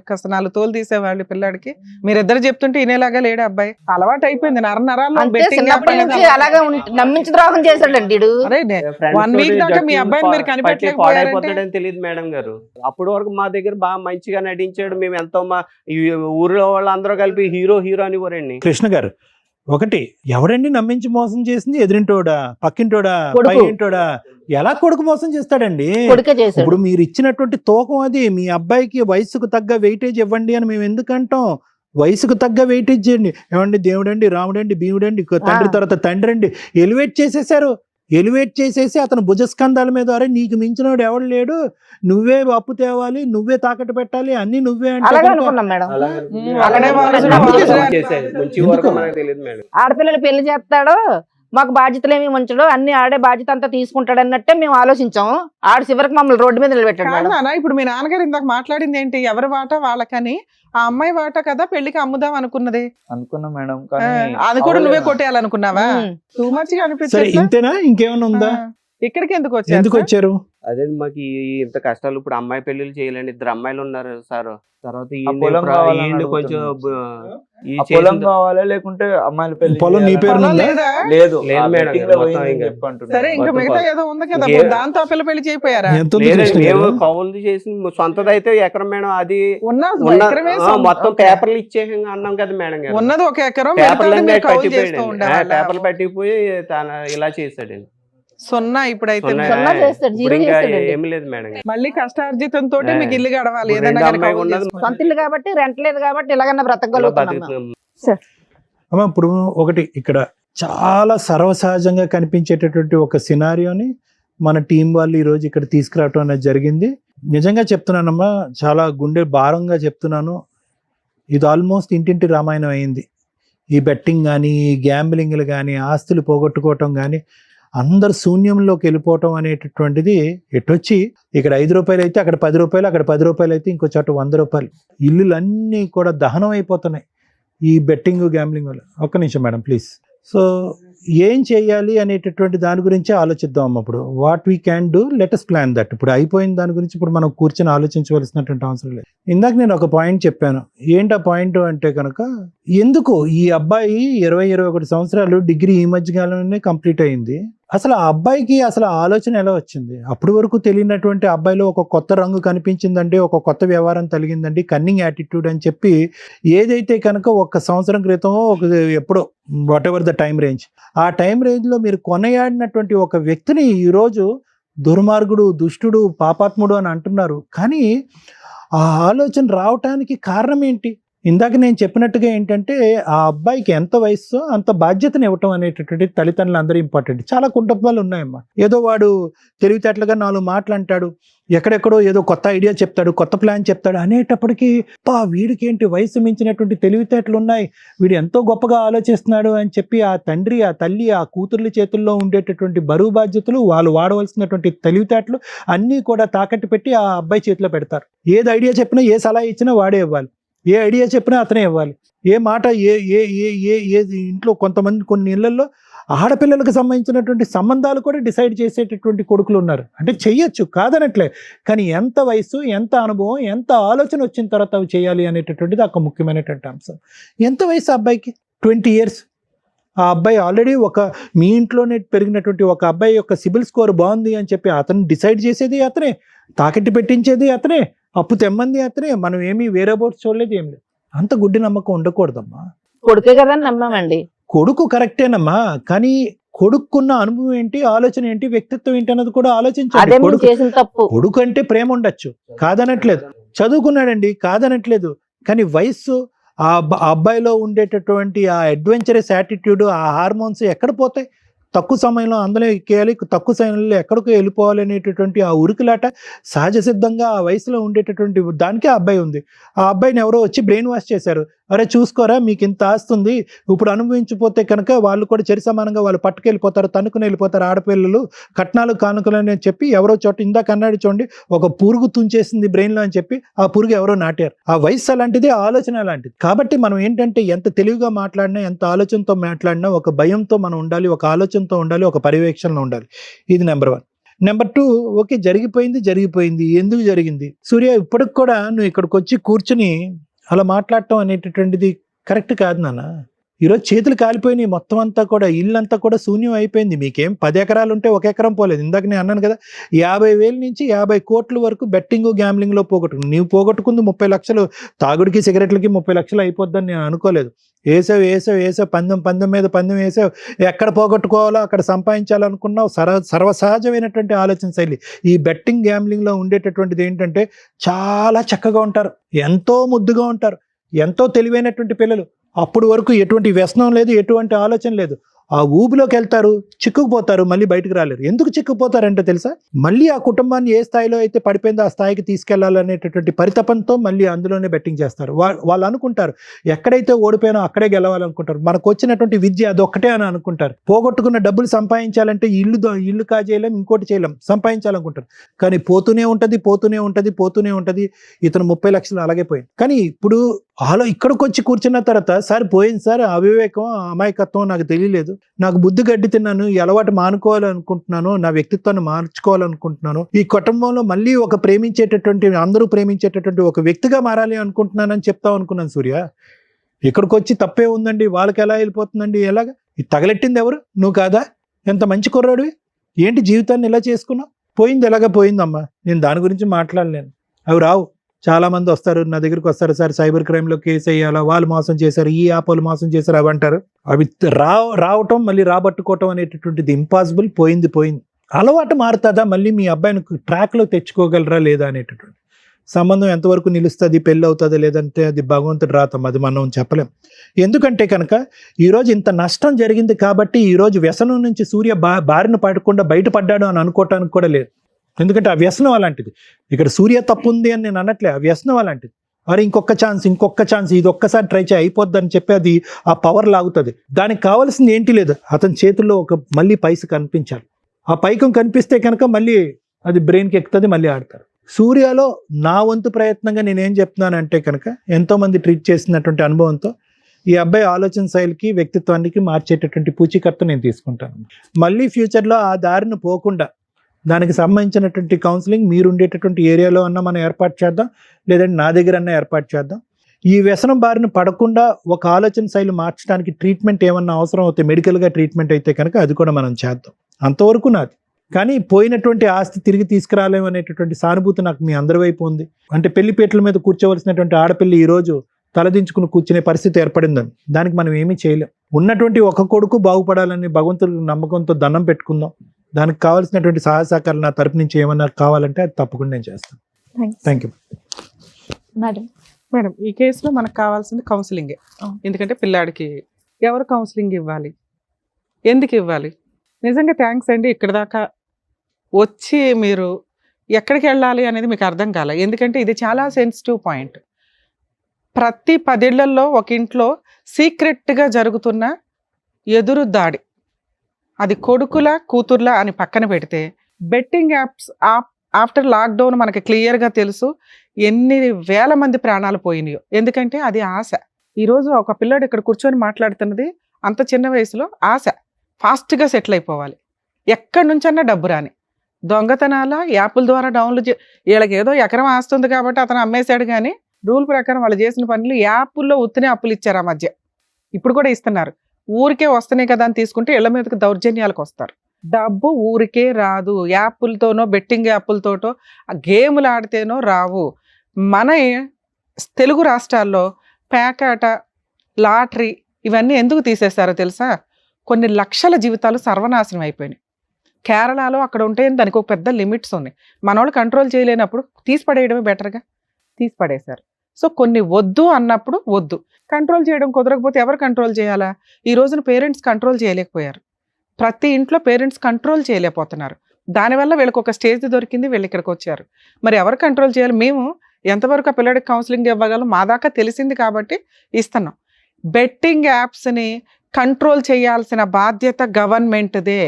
కాస్త 4 తోలు తీసేవాళ్ళు పిల్లాడికి? మీరిద్దరు చెప్తుంటే ఇనేలాగా లేడు అబ్బాయి, అలవాటు అయిపోయింది నరాల్లో అంతే, betting చిన్నప్పటి app నుంచి అనేది. అలాగే నమ్మించి ద్రోహం చేశాడండి వీడు. అరే Friends 1 week తోటి దాకా మీ జట్టులు అబ్బాయిని మీరు పట్టి కనిపెట్టలేకపోయారంటే పాడైపోతాడని తెలియదు మేడం గారు. అప్పటి వరకు మా దగ్గర బాగా మంచిగా నటించాడు, మేము ఎంతో మా ఈ ఊర్లో వాళ్ళందరూ కలిపి హీరో అని కోరండి. కృష్ణ గారు, ఒకటి, ఎవరండి నమ్మించి మోసం చేసింది? ఎదిరింటోడా, పక్కింటోడా, కొడుకు. పైంటోడా? ఎలా కొడుకు మోసం చేస్తాడండి? కొడుకే చేశాడు. ఇప్పుడు మీరు ఇచ్చినటువంటి తూకం అది, మీ అబ్బాయికి వయసుకు తగ్గ వెయిటేజ్ ఇవ్వండి అని మేము ఎందుకంటాం? వయసుకు తగ్గ వెయిటేజ్ చేయండి. ఏమండి, దేవుడండి, రాముడండి, భీముడండి, తండ్రి తర్వాత తండ్రి అండి, ఎలివేట్ చేసేసారు. ఎలివేట్ చేసేసి అతను భుజస్కంధాల మీద, అరే నీకు మించినోడు ఎవడు లేడు, నువ్వే అప్పు తేవాలి, నువ్వే తాకట్టు పెట్టాలి, అన్ని నువ్వే అంటే అలాగే కనుక అనుకున్నాం మేడం. అలాగే వాళ్ళు నమ్మించేసాడు. చేసేది ముంచి వరకు మనకు తెలియదు మేడం. ఆడపిల్లలు పెళ్లి చేస్తాడు, మాకు బాధ్యతలు ఏమి ఉంచడు, అన్ని ఆడే బాధ్యత అంతా తీసుకుంటాడు అన్నట్టే మేము ఆలోచించాము. ఆడు చివరికి మమ్మల్ని రోడ్డు మీద నిలబెట్టాడు కాదు మేడం. నాన్న, ఇప్పుడు మీ నాన్నగారు ఇందాక మాట్లాడింది ఏంటి? ఎవరి వాటా వాళ్ళకని, ఆ అమ్మాయి వాటా కదా పెళ్లికి అమ్ముదాం అనుకున్నది. అనుకున్నా మేడం, ఆ, కానీ అది కూడా నువ్వే అవ్వలేదు. కొట్టేయాలనుకున్నావా? ఉమ్. టూ మచ్ సరే అనిపించింది. ఇంతేనా, ఇంకేమైనా ఉందా? ఇక్కడికి ఎందుకు ఎందుకు వచ్చారు? వచ్చారు? అదే మాకు ఇంత కష్టాలు. ఇప్పుడు అమ్మాయి పెళ్లిళ్ళు చేయలేండి, 2 అమ్మాయిలు ఉన్నారు సార్. తర్వాత పొలం కావాలని ఈయన కొంచెం అడుగుతున్నాను. ఈ ఆ పొలం చేసిన- కావాలా లేకుంటే అమ్మాయిల పెళ్లి పొలం నీ చేయాలా? పేరు పొలం ఉందా? లేదా? లేదు లేదు ఆ మేడం, betting లో మొత్తం పోయిందని ఇంకా. చెప్పి అంటున్నా. సరే ఇంకా మొత్తం మిగతా పొలం. ఏదో ఉంది కదా, ఇంకే- దాంతో ఆ పిల్ల పెళ్లి చేయిపోయారా? ఎంత ఉంది లేదండి, కృష్ణ మేము గారు? కౌలు చేసి సొంతది అయితే ఎకరం మేడం. అది ఉన్నది ఉన్న ఎకరమే మొత్తం ఓకే. పేపర్లు ఇచ్చేసి అన్నాం కదా మేడం గారు. ఉన్నది ఒక ఎకరం, పేపర్లు మిగతాది మీరు కౌలు పట్టిపోయాడు, చేస్తూ ఉండేవాళ్ళ. పేపర్లు పట్టిపోయి ఇలా చేసాడండి. సున్నా ఇప్పుడైతే సున్నా. సున్నా చేస్తాడు, ఇప్పుడు జీరో ఇంకా చేస్తాడండి. ఏమీ లేదు మేడం. మళ్ళీ కష్టార్జితంతో మీకు ఇల్లు గడవాలి, ఇప్పుడు ఏదైనా రెండో కానీ అమ్మాయి కౌలు ఉన్నది. చేసుకొని. సొంత ఇల్లు కాబట్టి రెంట్ లేదు కాబట్టి ఇలాగన్నా ఇలా బ్రతకగలుగుతున్నాం మేము. బతుకుతున్నాం. అమ్మ ఇప్పుడు ఒకటి ఇక్కడ చాలా సర్వసహజంగా కనిపించేటటువంటి ఒక సినారియోని మన టీం వాళ్ళు ఈరోజు ఇక్కడ తీసుకురావటం అనేది జరిగింది. నిజంగా చెప్తున్నానమ్మా, చాలా గుండె భారంగా చెప్తున్నాను. ఇది ఆల్మోస్ట్ ఇంటింటి రామాయణం అయింది. ఈ బెట్టింగ్ కానీ, ఈ గ్యాంబ్లింగ్లు కానీ, ఆస్తులు పోగొట్టుకోవటం కానీ, అందరు శూన్యంలోకి వెళ్ళిపోవటం అనేటటువంటిది ఎటొచ్చి ఇక్కడ 5 రూపాయలు అయితే అక్కడ 10 రూపాయలు, అక్కడ 10 రూపాయలు అయితే ఇంకో చోట 100 రూపాయలు. ఇల్లులన్నీ కూడా దహనం అయిపోతున్నాయి ఈ బెట్టింగ్ గ్యాంబ్లింగ్ వల్ల. ఒక్క నిమిషం మేడం ప్లీజ్. సో ఏం చేయాలి అనేటటువంటి దాని గురించి ఆలోచిద్దాం అమ్మ. ఇప్పుడు what we can do, let us plan that. ఇప్పుడు అయిపోయిన దాని గురించి ఇప్పుడు మనం కూర్చొని ఆలోచించవలసినటువంటి అవసరం లేదు. ఇందాక నేను ఒక పాయింట్ చెప్పాను. ఏంటి ఆ పాయింట్ అంటే కనుక, ఎందుకు ఈ అబ్బాయి 20-21 సంవత్సరాలు డిగ్రీ ఈ మధ్యకాలంలోనే కంప్లీట్ అయింది. అసలు ఆ అబ్బాయికి అసలు ఆలోచన ఎలా వచ్చింది? అప్పటి వరకు తెలియనటువంటి అబ్బాయిలో ఒక కొత్త రంగు కనిపించిందండి, ఒక కొత్త వ్యవహారం కలిగిందండి, కన్నింగ్ యాటిట్యూడ్ అని చెప్పి ఏదైతే కనుక 1 సంవత్సరం క్రితం ఎప్పుడో what ever the time range, ఆ టైం రేంజ్లో మీరు కొనయాడినటువంటి ఒక వ్యక్తిని ఈరోజు దుర్మార్గుడు, దుష్టుడు, పాపాత్ముడు అని అంటున్నారు. కానీ ఆ ఆలోచన రావటానికి కారణం ఏంటి? ఇందాక నేను చెప్పినట్టుగా ఏంటంటే, ఆ అబ్బాయికి ఎంత వయస్సు అంత బాధ్యతను ఇవ్వటం అనేటటువంటి తల్లిదండ్రులు అందరూ ఇంపార్టెంట్. చాలా కుటుంబాలు ఉన్నాయమ్మా. ఏదో వాడు తెలివితేటలుగా 4 మాటలు అంటాడు, ఎక్కడెక్కడో ఏదో కొత్త ఐడియా చెప్తాడు, కొత్త ప్లాన్ చెప్తాడు అనేటప్పటికీ వీడికి ఏంటి వయసు మించినటువంటి తెలివితేటలు ఉన్నాయి, వీడు ఎంతో గొప్పగా ఆలోచిస్తున్నాడు అని చెప్పి ఆ తండ్రి, ఆ తల్లి, ఆ కూతుర్ల చేతుల్లో ఉండేటటువంటి బరువు బాధ్యతలు, వాళ్ళు వాడవలసినటువంటి తెలివితేటలు అన్నీ కూడా తాకట్టు పెట్టి ఆ అబ్బాయి చేతిలో పెడతారు. ఏది ఐడియా చెప్పినా, ఏ సలహా ఇచ్చినా వాడే ఇవ్వాలి, ఏ ఐడియా చెప్పినా అతనే ఇవ్వాలి, ఏ మాట ఏ ఇంట్లో కొన్ని ఇళ్లలో ఆడపిల్లలకు సంబంధించినటువంటి సంబంధాలు కూడా డిసైడ్ చేసేటటువంటి కొడుకులు ఉన్నారు. అంటే చెయ్యొచ్చు, కాదనట్లే, కానీ ఎంత వయసు, ఎంత అనుభవం, ఎంత ఆలోచన వచ్చిన తర్వాత అవి చేయాలి అనేటటువంటిది ఒక ముఖ్యమైనటువంటి అంశం. ఎంత వయసు అబ్బాయికి? 20 years. ఆ అబ్బాయి ఆల్రెడీ మీ ఇంట్లోనే పెరిగినటువంటి ఒక అబ్బాయి యొక్క సిబిల్ స్కోర్ బాగుంది అని చెప్పి అతను డిసైడ్ చేసేది అతనే, తాకట్టు పెట్టించేది అతనే, అప్పు తెమ్మంది అతనే. మనం ఏమీ వేరే బోర్డ్స్ చూడలేదు, ఏం లేదు. అంత గుడ్డి నమ్మకం ఉండకూడదమ్మా. కొడుకే కదా అని నమ్మామండి. కొడుకు కరెక్టేనమ్మా, కానీ కొడుకున్న అనుభవం ఏంటి, ఆలోచన ఏంటి, వ్యక్తిత్వం ఏంటి అన్నది కూడా అదే ఆలోచించాలి. మేము కొడుకు చేసిన తప్పు. కొడుకు అంటే ప్రేమ ఉండొచ్చు, కాదనట్లేదు, చదువుకున్నాడండి, కాదనట్లేదు, కానీ వయస్సు, ఆ అబ్బాయిలో ఉండేటటువంటి ఆ అడ్వెంచరస్ యాటిట్యూడ్, ఆ హార్మోన్స్ ఎక్కడ పోతాయి? తక్కువ సమయంలో అందులో ఎక్కేయాలి, తక్కువ సమయంలో ఎక్కడికో వెళ్ళిపోవాలి అనేటటువంటి ఆ ఉరుకులాట సహజ సిద్ధంగా ఆ వయసులో ఉండేటటువంటి దానికే ఆ అబ్బాయి ఉంది. ఆ అబ్బాయిని ఎవరో వచ్చి బ్రెయిన్ వాష్ చేశారు. అరే చూసుకోరా, మీకు ఇంత ఆస్తుంది, ఇప్పుడు అనుభవించిపోతే కనుక వాళ్ళు కూడా చెరి సమానంగా వాళ్ళు పట్టుకెళ్ళిపోతారు, తన్నుకుని వెళ్ళిపోతారు ఆడపిల్లలు, కట్నాలు కానుకలు అని చెప్పి ఎవరో చోట ఇందాక అన్నాడు చూడండి, ఒక పురుగు తుంచేసింది బ్రెయిన్లో అని చెప్పి ఆ పురుగు ఎవరో నాటారు. ఆ వయసు అలాంటిది, ఆ ఆలోచన అలాంటిది. కాబట్టి మనం ఏంటంటే ఎంత తెలివిగా మాట్లాడినా, ఎంత ఆలోచనతో మాట్లాడినా ఒక భయంతో మనం ఉండాలి, ఒక ఆలోచనతో ఉండాలి, ఒక పర్యవేక్షణలో ఉండాలి. ఇది నెంబర్ 1. నెంబర్ 2, ఓకే జరిగిపోయింది, ఎందుకు జరిగింది? సూర్య, ఇప్పటికి కూడా నువ్వు ఇక్కడికి వచ్చి కూర్చుని అలా మాట్లాడటం అనేటటువంటిది కరెక్ట్ కాదు నాన్న. ఈరోజు చేతులు కాలిపోయినాయి, మొత్తం అంతా కూడా ఇల్లంతా కూడా శూన్యం అయిపోయింది. మీకేం 10 ఎకరాలు ఉంటే 1 ఎకరం పోలేదు. ఇందాక నేను అన్నాను కదా, 50,000 నుంచి 50 కోట్ల వరకు బెట్టింగ్ గ్యాంబ్లింగ్లో పోగొట్టుకుంది. నీవు పోగొట్టుకుంది 30 లక్షలు, తాగుడికి సిగరెట్లకి 30 లక్షలు అయిపోద్దని నేను అనుకోలేదు. వేసావు పందెం మీద పందెం వేసావు, ఎక్కడ పోగొట్టుకోవాలో అక్కడ సంపాదించాలనుకున్నావు. సర్వసహజమైనటువంటి ఆలోచన శైలి. ఈ బెట్టింగ్ గ్యాంబ్లింగ్లో ఉండేటటువంటిది ఏంటంటే, చాలా చక్కగా ఉంటారు, ఎంతో ముద్దుగా ఉంటారు, ఎంతో తెలివైనటువంటి పిల్లలు. అప్పుడు వరకు ఎటువంటి వ్యసనం లేదు, ఎటువంటి ఆలోచన లేదు. ఆ ఊబిలోకి వెళ్తారు, చిక్కుకుపోతారు, మళ్ళీ బయటకు రాలేరు. ఎందుకు చిక్కుకుపోతారంటే తెలుసా, మళ్ళీ ఆ కుటుంబాన్ని ఏ స్థాయిలో అయితే పడిపోయిందో ఆ స్థాయికి తీసుకెళ్లాలనేటటువంటి పరితపంతో మళ్ళీ అందులోనే బెట్టింగ్ చేస్తారు. వాళ్ళు అనుకుంటారు ఎక్కడైతే ఓడిపోయినో అక్కడే గెలవాలనుకుంటారు. మనకు వచ్చినటువంటి విద్య అదొక్కటే అని అనుకుంటారు. పోగొట్టుకున్న డబ్బులు సంపాదించాలంటే ఇల్లు కాజేయలేం, ఇంకోటి చేయలేం, సంపాదించాలనుకుంటారు. కానీ పోతూనే ఉంటది. ఇతను 30 లక్షలు అలాగే పోయింది. కానీ ఇప్పుడు ఇక్కడికి వచ్చి కూర్చున్న తర్వాత సార్ పోయింది సార్, అవివేకం అమాయకత్వం నాకు తెలియలేదు, నాకు బుద్ధి గడ్డి తిన్నాను, ఈ అలవాటు మానుకోవాలనుకుంటున్నాను, నా వ్యక్తిత్వాన్ని మార్చుకోవాలనుకుంటున్నాను, ఈ కుటుంబంలో మళ్ళీ ఒక అందరూ ప్రేమించేటటువంటి ఒక వ్యక్తిగా మారాలి అనుకుంటున్నానని చెప్తావు అనుకున్నాను సూర్య. ఇక్కడికి వచ్చి తప్పే ఉందండి, వాళ్ళకి ఎలా వెళ్ళిపోతుందండి, ఎలాగా? ఇది తగలెట్టింది ఎవరు? నువ్వు కాదా? ఎంత మంచి కుర్రాడివి, ఏంటి జీవితాన్ని ఇలా చేసుకున్నావు? పోయింది ఎలాగ పోయిందమ్మా, నేను దాని గురించి మాట్లాడలేను. అవి రావు. చాలా మంది వస్తారు నా దగ్గరికి, వస్తారు సార్ సైబర్ క్రైమ్ లో కేసు వేయాలా, వాళ్ళు మోసం చేశారు, ఈ యాప్ వాళ్ళు మోసం చేశారు, అవి అంటారు. అవి రావటం మళ్ళీ రాబట్టుకోవటం అనేటటువంటిది ఇంపాసిబుల్. పోయింది. అలవాటు మారుతుందా, మళ్ళీ మీ అబ్బాయిని ట్రాక్ లో తెచ్చుకోగలరా లేదా అనేటటువంటి సంబంధం ఎంతవరకు నిలుస్తుంది, పెళ్ళి అవుతుందా లేదంటే అది భగవంతుడు రాతం, అది మనం చెప్పలేం. ఎందుకంటే కనుక ఈరోజు ఇంత నష్టం జరిగింది కాబట్టి ఈరోజు వ్యసనం నుంచి సూర్య బారిన పడకుండా బయటపడ్డాడు అని అనుకోవటానికి కూడా లేదు. ఎందుకంటే ఆ వ్యసనం అలాంటిది. ఇక్కడ సూర్య తప్పు ఉంది అని నేను అనట్లే, ఆ వ్యసనం అలాంటిది. మరి ఇంకొక ఛాన్స్, ఇది ఒక్కసారి ట్రై చేయి అయిపోద్ది అని చెప్పి అది ఆ పవర్ లాగుతుంది. దానికి కావాల్సింది ఏంటి లేదు, అతని చేతుల్లో మళ్ళీ పైస కనిపించాలి. ఆ పైకం కనిపిస్తే కనుక మళ్ళీ అది బ్రెయిన్కి ఎక్కుతుంది, మళ్ళీ ఆడతారు. సూర్యలో నా వంతు ప్రయత్నంగా నేనేం చెప్తున్నానంటే కనుక ఎంతోమంది ట్రీట్ చేసినటువంటి అనుభవంతో ఈ అబ్బాయి ఆలోచన శైలికి వ్యక్తిత్వానికి మార్చేటటువంటి పూచీకర్త నేను తీసుకుంటాను. మళ్ళీ ఫ్యూచర్లో ఆ దారిని పోకుండా దానికి సంబంధించినటువంటి కౌన్సిలింగ్ మీరు ఉండేటటువంటి ఏరియాలో అన్నా మనం ఏర్పాటు చేద్దాం, లేదంటే నా దగ్గర అన్నా ఏర్పాటు చేద్దాం. ఈ వ్యసనం బారిన పడకుండా ఒక ఆలోచన శైలి మార్చడానికి ట్రీట్మెంట్ ఏమన్నా అవసరం అవుతే, మెడికల్గా ట్రీట్మెంట్ అయితే కనుక అది కూడా మనం చేద్దాం. అంతవరకు నాది. కానీ పోయినటువంటి ఆస్తి తిరిగి తీసుకురాలేము అనేటటువంటి సానుభూతి నాకు మీ అందరి వైపు ఉంది. అంటే పెళ్లిపేటల మీద కూర్చోవలసినటువంటి ఆడపిల్లి ఈరోజు తలదించుకుని కూర్చునే పరిస్థితి ఏర్పడిందని, దానికి మనం ఏమీ చేయలేం. ఉన్నటువంటి ఒక కొడుకు బాగుపడాలని భగవంతుడి నమ్మకంతో దండం పెట్టుకుందాం. దానికి కావాల్సినటువంటి సహాయ సహకారాలు నా తరపు నుంచి ఏమన్నా కావాలంటే అది తప్పకుండా నేను చేస్తాను. Thank you madam. ఈ కేసులో మనకు కావాల్సింది కౌన్సిలింగే. ఎందుకంటే పిల్లాడికి ఎవరు కౌన్సిలింగ్ ఇవ్వాలి, ఎందుకు ఇవ్వాలి? నిజంగా థ్యాంక్స్ అండి. ఇక్కడ దాకా వచ్చి మీరు ఎక్కడికి వెళ్ళాలి అనేది మీకు అర్థం కాలే. ఎందుకంటే ఇది చాలా సెన్సిటివ్ పాయింట్. ప్రతి 10 ఏళ్లలో ఒక ఇంట్లో సీక్రెట్గా జరుగుతున్న ఎదురు దాడి, అది కొడుకుల కూతుర్ల అని పక్కన పెడితే, బెట్టింగ్ యాప్స్ ఆఫ్టర్ లాక్డౌన్ మనకి క్లియర్గా తెలుసు ఎన్ని వేల మంది ప్రాణాలు పోయినాయో. ఎందుకంటే అది ఆశ. ఈరోజు ఒక పిల్లాడు ఇక్కడ కూర్చొని మాట్లాడుతున్నది అంత చిన్న వయసులో ఆశ, ఫాస్ట్గా సెటిల్ అయిపోవాలి, ఎక్కడి నుంచన్నా డబ్బు రాని. దొంగతనాల యాప్ల ద్వారా డౌన్లోడ్ వీళ్ళకి ఏదో ఎకరం ఆస్తుంది కాబట్టి అతను అమ్మేశాడు, కానీ రూల్ ప్రకారం వాళ్ళు చేసిన పనులు యాప్ల్లో ఉత్తినే అప్పులు ఇచ్చారు. ఆ మధ్య ఇప్పుడు కూడా ఇస్తున్నారు. ఊరికే వస్తున్నాయి కదా అని తీసుకుంటే ఇళ్ల మీదకి దౌర్జన్యాలకు వస్తారు. డబ్బు ఊరికే రాదు, యాప్లతోనో బెట్టింగ్ యాప్లతోటో గేములు ఆడితేనో రావు. మన తెలుగు రాష్ట్రాల్లో పేకాట, లాటరీ ఇవన్నీ ఎందుకు తీసేస్తారో తెలుసా? కొన్ని లక్షల జీవితాలు సర్వనాశనం అయిపోయినాయి. కేరళలో అక్కడ ఉంటే దానికి ఒక పెద్ద లిమిట్స్ ఉన్నాయి. మనోళ్ళు కంట్రోల్ చేయలేనప్పుడు తీసి పడేయడమే బెటర్గా, తీసి పడేశారు. సో కొన్ని వద్దు అన్నప్పుడు వద్దు. కంట్రోల్ చేయడం కుదరకపోతే ఎవరు కంట్రోల్ చేయాలా? ఈ రోజున పేరెంట్స్ కంట్రోల్ చేయలేకపోయారు. ప్రతి ఇంట్లో పేరెంట్స్ కంట్రోల్ చేయలేకపోతున్నారు. దానివల్ల వీళ్ళకి ఒక స్టేజ్ దొరికింది, వీళ్ళు ఇక్కడికి వచ్చారు. మరి ఎవరు కంట్రోల్ చేయాలి? మేము ఎంతవరకు ఆ పిల్లడికి కౌన్సిలింగ్ ఇవ్వగలం మా దాకా తెలిసింది కాబట్టి ఇస్తున్నాం. బెట్టింగ్ యాప్స్ని కంట్రోల్ చేయాల్సిన బాధ్యత గవర్నమెంట్దే.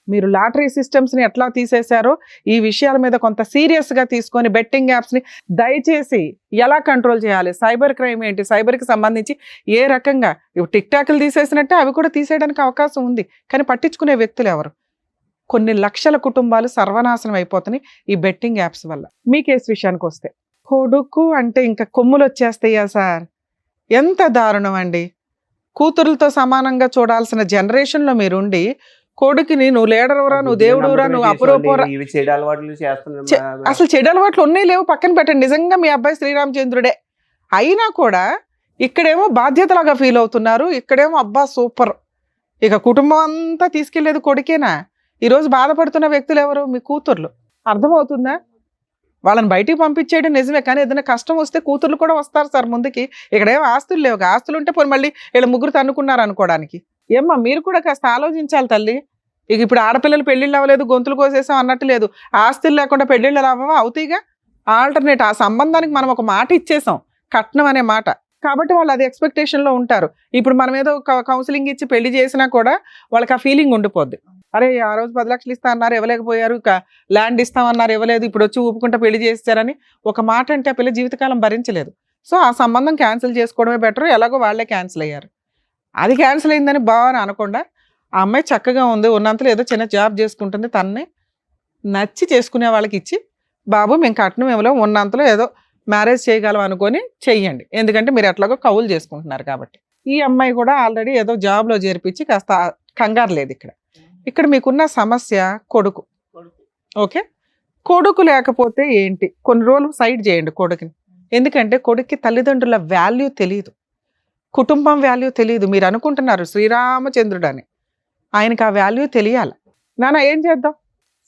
మీరు లాటరీ సిస్టమ్స్ని ఎట్లా తీసేశారో ఈ విషయాల మీద కొంత సీరియస్గా తీసుకొని బెట్టింగ్ యాప్స్ని దయచేసి ఎలా కంట్రోల్ చేయాలి, సైబర్ క్రైమ్ ఏంటి, సైబర్కి సంబంధించి ఏ రకంగా టిక్ టాక్లు తీసేసినట్టే అవి కూడా తీసేయడానికి అవకాశం ఉంది. కానీ పట్టించుకునే వ్యక్తులు ఎవరు? కొన్ని లక్షల కుటుంబాలు సర్వనాశనం అయిపోతున్నాయి ఈ బెట్టింగ్ యాప్స్ వల్ల. మీ కేసు విషయానికి వస్తే, కొడుకు అంటే ఇంకా కొమ్ములు వచ్చేస్తాయా సార్? ఎంత దారుణం అండి. కూతురులతో సమానంగా చూడాల్సిన జనరేషన్లో మీరుండి కొడుకుని నువ్వు లీడర్వరా, నువ్వు దేవుడురా, నువ్వు అపురూపరా. అసలు చెడు అలవాట్లు ఉన్నాయి లేవు పక్కన పెట్టండి. నిజంగా మీ అబ్బాయి శ్రీరామచంద్రుడే అయినా కూడా ఇక్కడేమో బాధ్యతలాగా ఫీల్ అవుతున్నారు, ఇక్కడేమో అబ్బా సూపర్. ఇక కుటుంబం అంతా తీసుకెళ్లేది కొడుకేనా? ఈరోజు బాధపడుతున్న వ్యక్తులు ఎవరు? మీ కూతుర్లు. అర్థమవుతుందా? వాళ్ళని బయటికి పంపించేయడం నిజమే, కానీ ఏదైనా కష్టం వస్తే కూతుర్లు కూడా వస్తారు సార్ ముందుకి. ఇక్కడేమో ఆస్తులు లేవు. ఆస్తులు ఉంటే పోయి మళ్ళీ వీళ్ళ ముగ్గురు తన్నుకున్నారు అనుకోవడానికి. ఏమ్మా మీరు కూడా కాస్త ఆలోచించాలి తల్లి. ఇక ఇప్పుడు ఆడపిల్లలు పెళ్ళిళ్ళు అవ్వలేదు, గొంతులు కోసేసాం అన్నట్టు లేదు. ఆస్తులు లేకుండా పెళ్ళిళ్ళు అవ్వవా? అవుతాయిగా. ఆల్టర్నేట్ ఆ సంబంధానికి మనం ఒక మాట ఇచ్చేసాం, కట్నం అనే మాట. కాబట్టి వాళ్ళు అది ఎక్స్పెక్టేషన్లో ఉంటారు. ఇప్పుడు మనం ఏదో కౌన్సిలింగ్ ఇచ్చి పెళ్లి చేసినా కూడా వాళ్ళకి ఆ ఫీలింగ్ ఉండిపోద్ది. అరే ఆ రోజు 10 లక్షలు ఇస్తా అన్నారు ఇవ్వలేకపోయారు, ల్యాండ్ ఇస్తామన్నారు ఇవ్వలేదు, ఇప్పుడు వచ్చి ఊపుకుంటా పెళ్లి చేస్తారని ఒక మాట అంటే ఆ పిల్ల జీవితకాలం భరించలేదు. సో ఆ సంబంధం క్యాన్సిల్ చేసుకోవడమే బెటర్. ఎలాగో వాళ్ళే క్యాన్సిల్ అయ్యారు. అది క్యాన్సిల్ అయిందని బాగా అనకుండా ఆ అమ్మాయి చక్కగా ఉంది, ఉన్నంతలో ఏదో చిన్న జాబ్ చేసుకుంటుంది, తన్నే నచ్చి చేసుకునే వాళ్ళకి ఇచ్చి బాబు మేము కట్నం ఇవ్వలేం, ఉన్నంతలో ఏదో మ్యారేజ్ చేయగలం అనుకొని చెయ్యండి. ఎందుకంటే మీరు ఎట్లాగో కౌలు చేసుకుంటున్నారు కాబట్టి. ఈ అమ్మాయి కూడా ఆల్రెడీ ఏదో జాబ్లో చేర్పించి కాస్త కంగారు లేదు. ఇక్కడ మీకున్న సమస్య కొడుకు. ఓకే, కొడుకు లేకపోతే ఏంటి, కొన్ని రోజులు సైడ్ చేయండి కొడుకుని. ఎందుకంటే కొడుక్కి తల్లిదండ్రుల వాల్యూ తెలియదు, కుటుంబం వాల్యూ తెలియదు. మీరు అనుకుంటున్నారు శ్రీరామచంద్రుడు అని, ఆయనకి ఆ వాల్యూ తెలియాలి. నాన్న ఏం చేద్దాం,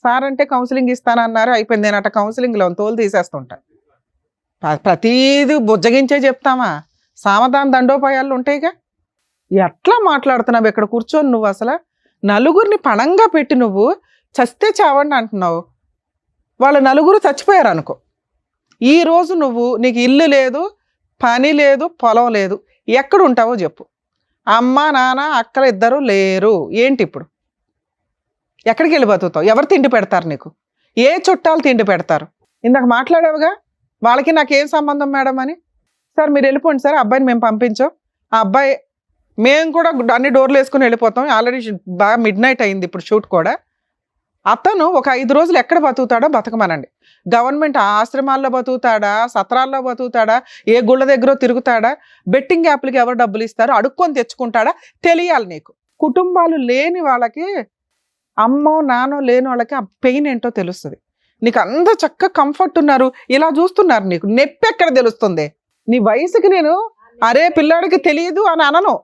సార్ అంటే కౌన్సిలింగ్ ఇస్తానన్నారు, అయిపోయింది. నేను అట్ట కౌన్సిలింగ్లో తోలు తీసేస్తుంటా. ప్రతీది బుజ్జగించే చెప్తామా? సామధాన దండోపాయాలు ఉంటాయిగా. ఎట్లా మాట్లాడుతున్నావు ఇక్కడ కూర్చొని? నువ్వు అసలు నలుగురిని పణంగా పెట్టి నువ్వు చస్తే చావండి అంటున్నావు. వాళ్ళ నలుగురు చచ్చిపోయారు అనుకో. ఈరోజు నీకు ఇల్లు లేదు, పని లేదు, పొలం లేదు, ఎక్కడ ఉంటావో చెప్పు. అమ్మ నాన్న అక్కలు ఇద్దరు లేరు, ఏంటి ఇప్పుడు? ఎక్కడికి వెళ్ళి బతుకుతావు? ఎవరు తిండి పెడతారు నీకు? ఏ చుట్టాలు తిండి పెడతారు? ఇందాక మాట్లాడావుగా, వాళ్ళకి నాకేం సంబంధం మేడం అని. సార్ మీరు వెళ్ళిపోండి సార్, అబ్బాయిని మేము పంపించాం. ఆ అబ్బాయి మేము కూడా అన్ని డోర్లు వేసుకుని వెళ్ళిపోతాం. ఆల్రెడీ బాగా మిడ్ నైట్ అయింది ఇప్పుడు షూట్ కూడా. అతను ఒక 5 రోజులు ఎక్కడ బతుకుతాడో బతకమనండి. గవర్నమెంట్ ఆశ్రమాల్లో బతుకుతాడా, సత్రాల్లో బతుకుతాడా, ఏ గుళ్ళ దగ్గర తిరుగుతాడా, బెట్టింగ్ యాప్లకి ఎవరు డబ్బులు ఇస్తారో అడుక్కొని తెచ్చుకుంటాడా తెలియాలి నీకు. కుటుంబాలు లేని వాళ్ళకి, అమ్మో నాన్నో లేని వాళ్ళకి ఆ పెయిన్ ఏంటో తెలుస్తుంది. నీకు అంత చక్కగా కంఫర్ట్ ఉన్నారు, ఇలా చూస్తున్నారు, నీకు నొప్పి ఎక్కడ తెలుస్తుంది? నీ వయసుకి నేను అరే పిల్లాడికి తెలియదు అని అనను.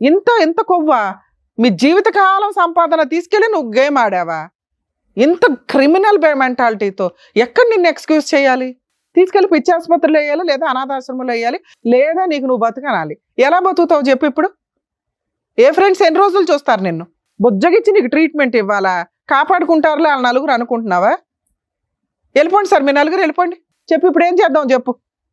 ఇంత కొవ్వా? మీ జీవితకాలం సంపాదన తీసుకెళ్ళి నువ్వు గేమ్ ఆడావా? ఇంత క్రిమినల్ మెంటాలిటీతో ఎక్కడ నిన్ను ఎక్స్క్యూజ్ చేయాలి? తీసుకెళ్ళి పిచ్చి ఆసుపత్రిలో వేయాలి, లేదా అనాథాశ్రమంలో వేయాలి, లేదా నీకు నువ్వు బతకనాలి. ఎలా బతుకుతావు చెప్పు ఇప్పుడు? ఏ ఫ్రెండ్స్ ఎన్ని రోజులు చూస్తారు నిన్ను? బొజ్జగిచ్చి నీకు ట్రీట్మెంట్ ఇవ్వాలా? కాపాడుకుంటారులే వాళ్ళ నలుగురు అనుకుంటున్నావా? వెళ్ళిపోండి సార్, మీ నలుగురు వెళ్ళిపోండి. చెప్పు ఇప్పుడు ఏం చేద్దాం చెప్పు.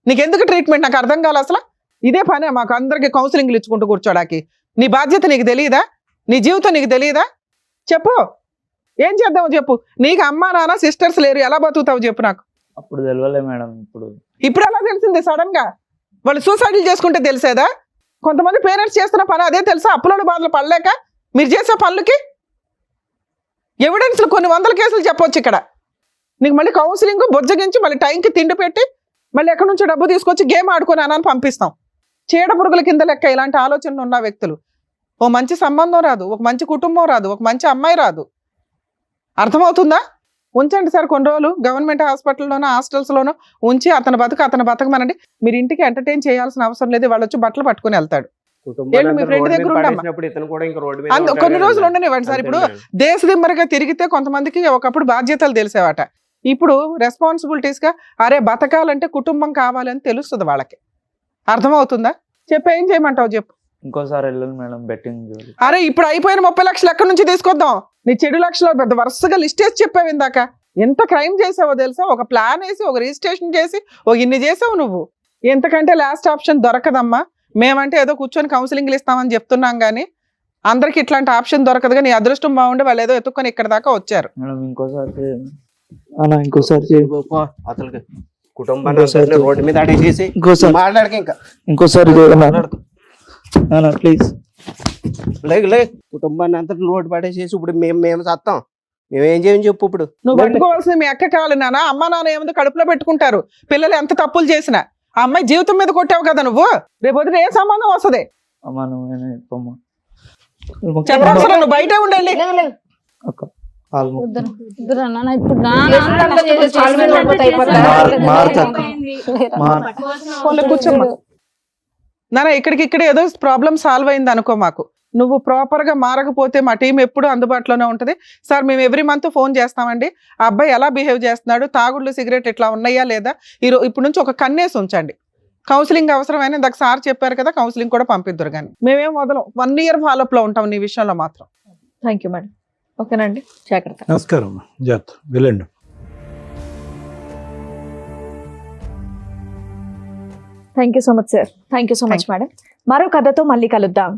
నీకెందుకు ట్రీట్మెంట్ నాకు అర్థం కాదు అసలు. ఇదే పనే మాకు అందరికి కౌన్సిలింగ్లు ఇచ్చుకుంటూ కూర్చోడానికి. నీ బాధ్యత నీకు తెలియదా? నీ జీవితం నీకు తెలియదా? చెప్పు ఏం చేద్దామో చెప్పు. నీకు అమ్మా నాన్న సిస్టర్స్ లేరు, ఎలా బతుకుతావు చెప్పు నాకు. అప్పుడు తెలియలే మేడం, ఇప్పుడు ఎలా తెలిసింది సడన్ గా? వాళ్ళు సూసైడ్లు చేసుకుంటే తెలిసేదా? కొంతమంది పేరెంట్స్ చేస్తున్న పని అదే తెలుసా? అప్పులోని బాధలు పడలేక మీరు చేసే పనులకి ఎవిడెన్స్లు కొన్ని 100 కేసులు చెప్పొచ్చు ఇక్కడ. నీకు మళ్ళీ కౌన్సిలింగ్ బొజ్జగించి మళ్ళీ టైంకి తిండి పెట్టి మళ్ళీ ఎక్కడి నుంచో డబ్బు తీసుకొచ్చి గేమ్ ఆడుకొని అని పంపిస్తాం. చీడ పురుగుల కింద లెక్క ఇలాంటి ఆలోచనలు ఉన్న వ్యక్తులు. ఓ మంచి సంబంధం రాదు, ఒక మంచి కుటుంబం రాదు, ఒక మంచి అమ్మాయి రాదు. అర్థమవుతుందా? ఉంచండి సార్ కొన్ని రోజులు గవర్నమెంట్ హాస్పిటల్లోనో హాస్టల్స్లోనో ఉంచి అతను బతకమనండి. మీరు ఇంటికి ఎంటర్టైన్ చేయాల్సిన అవసరం లేదు. వాళ్ళు వచ్చి బట్టలు పట్టుకుని వెళ్తాడు. మీ ఫ్రెండ్ దగ్గర ఉండమ్మా, కొన్ని రోజులు ఉండనివ్వండి సార్. ఇప్పుడు దేశదిమ్మరగా తిరిగితే కొంతమందికి ఒకప్పుడు బాధ్యతలు తెలిసేవాట. ఇప్పుడు రెస్పాన్సిబిలిటీస్ గా అరే బతకాలంటే కుటుంబం కావాలని తెలుస్తుంది వాళ్ళకి. అర్థమవుతుందా? చెప్పు ఏం చేయమంటావు చెప్పు. ఇంకోసారి వెళ్ళను మేడం బెట్టింగ్. అరే ఇప్పుడు అయిపోయిన 30 లక్షలు ఎక్కడి నుంచి తీసుకొద్దాం? నీ చెడు లక్షలు పెద్ద వరుసగా లిస్ట్ వేసి చెప్పావు ఇందాక. ఎంత క్రైమ్ చేసావో తెలుసా? ఒక ప్లాన్ వేసి, ఒక రిజిస్ట్రేషన్ చేసి, ఇన్ని చేసావు నువ్వు. ఎంతకంటే లాస్ట్ ఆప్షన్ దొరకదమ్మా. మేమంటే ఏదో కూర్చొని కౌన్సిలింగ్లు ఇస్తామని చెప్తున్నాం కానీ అందరికి ఇట్లాంటి ఆప్షన్ దొరకదుగా. నీ అదృష్టం బాగుండి వాళ్ళు ఏదో ఎత్తుక్కొని ఇక్కడ దాకా వచ్చారు. ఇంకోసారి కుటుంబాన్ని రోడ్డు మీద అడిగేసి మాట్లాడక ఇంకా ఇంకోసారి ప్లీజ్ కుటుంబాన్ని అంతా రోడ్డు పడేసేసి ఇప్పుడు మేము సత్తాం. మేమేం చేయని చెప్పు. ఇప్పుడు నువ్వు పట్టుకోవాల్సింది మీ అక్క కావాలి నాన్న. అమ్మ నాన్న ఏముంది కడుపులో పెట్టుకుంటారు. పిల్లలు ఎంత తప్పులు చేసినా ఆ అమ్మాయి జీవితం మీద కొట్టావు కదా నువ్వు. రేపు వదిన ఏ సంబంధం వస్తుంది? చెప్పాల్సిన నువ్వు బయట ఉండాలి. కూర్చోమ్మా నాన్న. ఇక్కడికిక్కడ ఏదో ప్రాబ్లం సాల్వ్ అయింది అనుకో. మాకు నువ్వు ప్రాపర్ గా మారకపోతే మా టీం ఎప్పుడు అందుబాటులోనే ఉంటుంది సార్. మేము ఎవ్రీ మంత్ ఫోన్ చేస్తామండి. ఆ అబ్బాయి ఎలా బిహేవ్ చేస్తున్నాడు, తాగుళ్ళు సిగరెట్ ఇట్లా ఉన్నాయా లేదా, ఇప్పుడు నుంచి ఒక కన్నేసి ఉంచండి. కౌన్సిలింగ్ అవసరమైన ఇందాక సార్ చెప్పారు కదా, కౌన్సిలింగ్ కూడా పంపిద్దరు. కానీ మేమేం వదలం, 1 year ఫాలోఅప్ లో ఉంటాం నీ విషయంలో మాత్రం. Thank you madam. ఓకేనండి, జాగ్రత్త. నమస్కారం అమ్మా, జాగ్రత్త, వెళ్ళండి. Thank you so much sir. Thank you so much madam. మరో కథతో మళ్ళీ కలుద్దాం.